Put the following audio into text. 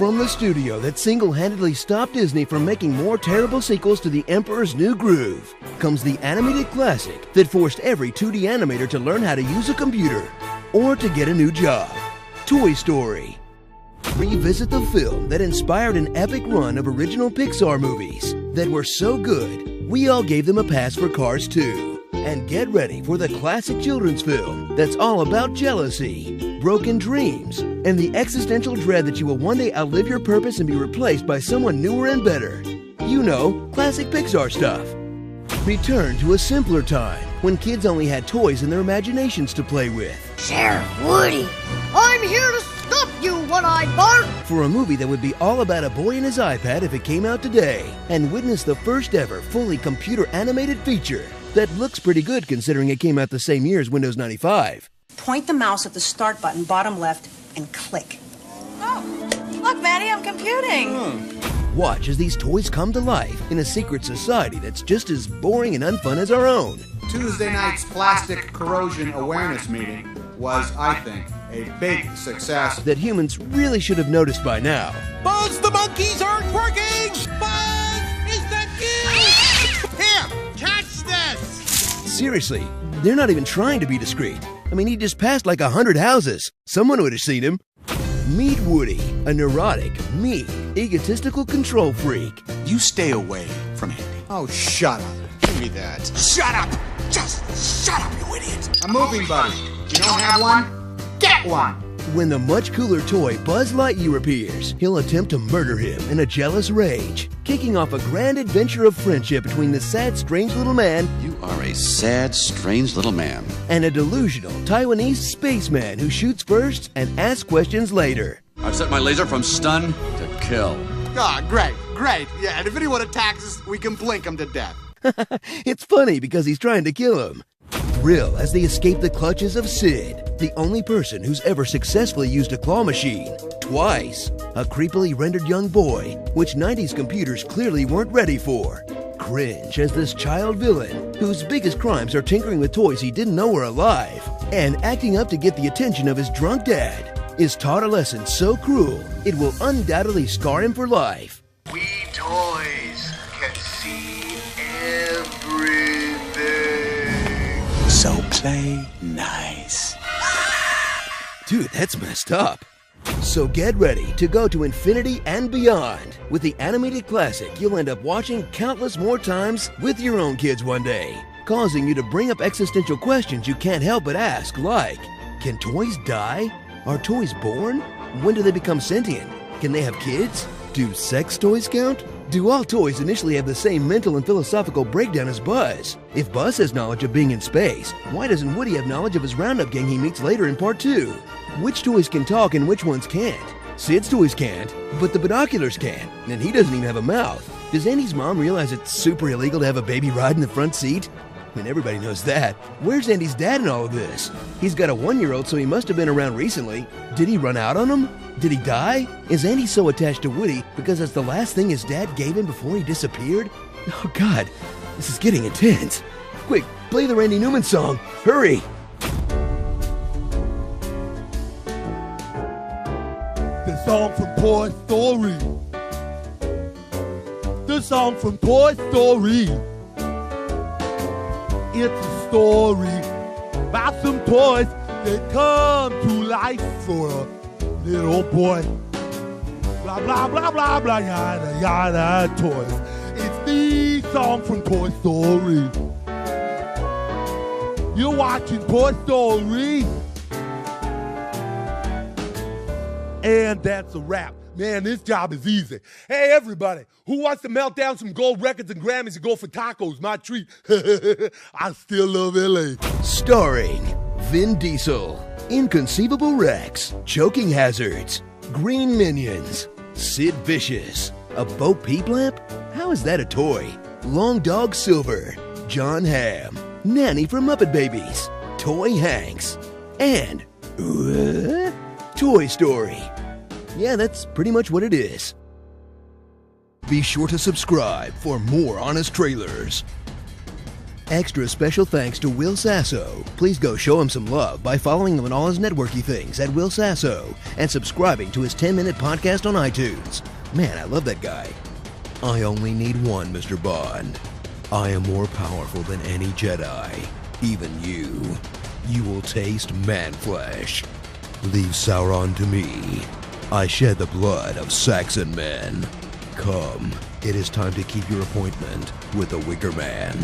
From the studio that single-handedly stopped Disney from making more terrible sequels to The Emperor's New Groove, comes the animated classic that forced every 2D animator to learn how to use a computer or to get a new job. Toy Story. Revisit the film that inspired an epic run of original Pixar movies that were so good, we all gave them a pass for Cars 2. And get ready for the classic children's film that's all about jealousy, broken dreams, and the existential dread that you will one day outlive your purpose and be replaced by someone newer and better. You know, classic Pixar stuff. Return to a simpler time when kids only had toys and their imaginations to play with. Sheriff Woody, I'm here to stop you, one-eyed Bart! For a movie that would be all about a boy and his iPad if it came out today, and witness the first ever fully computer animated feature that looks pretty good considering it came out the same year as Windows 95. Point the mouse at the start button, bottom left, and click. Oh, look, Maddie, I'm computing. Watch as these toys come to life in a secret society that's just as boring and unfun as our own. Tuesday night's plastic corrosion awareness meeting was, I think, a big success. That humans really should have noticed by now. Buzz, the monkeys aren't working! Buzz, is that you? Here, catch this! Seriously, they're not even trying to be discreet. I mean, he just passed like 100 houses. Someone would have seen him. Meet Woody, a neurotic, mean, egotistical control freak. You stay away from Andy. Oh, shut up. Give me that. Shut up! Just shut up, you idiot! A moving buddy. You don't have one? Get one! When the much cooler toy Buzz Lightyear appears, he'll attempt to murder him in a jealous rage, kicking off a grand adventure of friendship between the sad, strange little man. You are a sad, strange little man. And a delusional Taiwanese spaceman who shoots first and asks questions later. I've set my laser from stun to kill. Ah, great. Yeah, and if anyone attacks us, we can blink them to death. It's funny because he's trying to kill him. Thrill as they escape the clutches of Sid, the only person who's ever successfully used a claw machine. Twice. A creepily rendered young boy, which 90s computers clearly weren't ready for. Cringe as this child villain, whose biggest crimes are tinkering with toys he didn't know were alive, and acting up to get the attention of his drunk dad, is taught a lesson so cruel, it will undoubtedly scar him for life. We toys can see everything. So play nice. Dude, that's messed up. So get ready to go to infinity and beyond. With the animated classic, you'll end up watching countless more times with your own kids one day, causing you to bring up existential questions you can't help but ask, like, can toys die? Are toys born? When do they become sentient? Can they have kids? Do sex toys count? Do all toys initially have the same mental and philosophical breakdown as Buzz? If Buzz has knowledge of being in space, why doesn't Woody have knowledge of his Roundup gang he meets later in Part 2? Which toys can talk and which ones can't? Sid's toys can't, but the binoculars can, and he doesn't even have a mouth. Does Andy's mom realize it's super illegal to have a baby ride in the front seat? I mean, everybody knows that. Where's Andy's dad in all of this? He's got a 1-year-old, so he must have been around recently. Did he run out on him? Did he die? Is Andy so attached to Woody because that's the last thing his dad gave him before he disappeared? Oh God, this is getting intense. Quick, play the Randy Newman song. Hurry! The song from Toy Story. The song from Toy Story. It's a story about some toys that come to life for a little boy. Blah, blah, blah, blah, blah, yada, yada, toys. It's the song from Toy Story. You're watching Toy Story. And that's a wrap. Man, this job is easy. Hey, everybody, who wants to melt down some gold records and Grammys and go for tacos? My treat. I still love LA. Starring Vin Diesel, Inconceivable Rex, Choking Hazards, Green Minions, Sid Vicious, a Bo Peep lamp? How is that a toy? Long Dog Silver, John Hamm, Nanny from Muppet Babies, Toy Hanks, and Toy Story. Yeah, that's pretty much what it is. Be sure to subscribe for more honest trailers. Extra special thanks to Will Sasso. Please go show him some love by following him on all his networky things at Will Sasso and subscribing to his 10-minute podcast on iTunes. Man, I love that guy. I only need one, Mr. Bond. I am more powerful than any Jedi. Even you. You will taste man flesh. Leave Sauron to me. I shed the blood of Saxon men. Come, it is time to keep your appointment with the Wicker Man.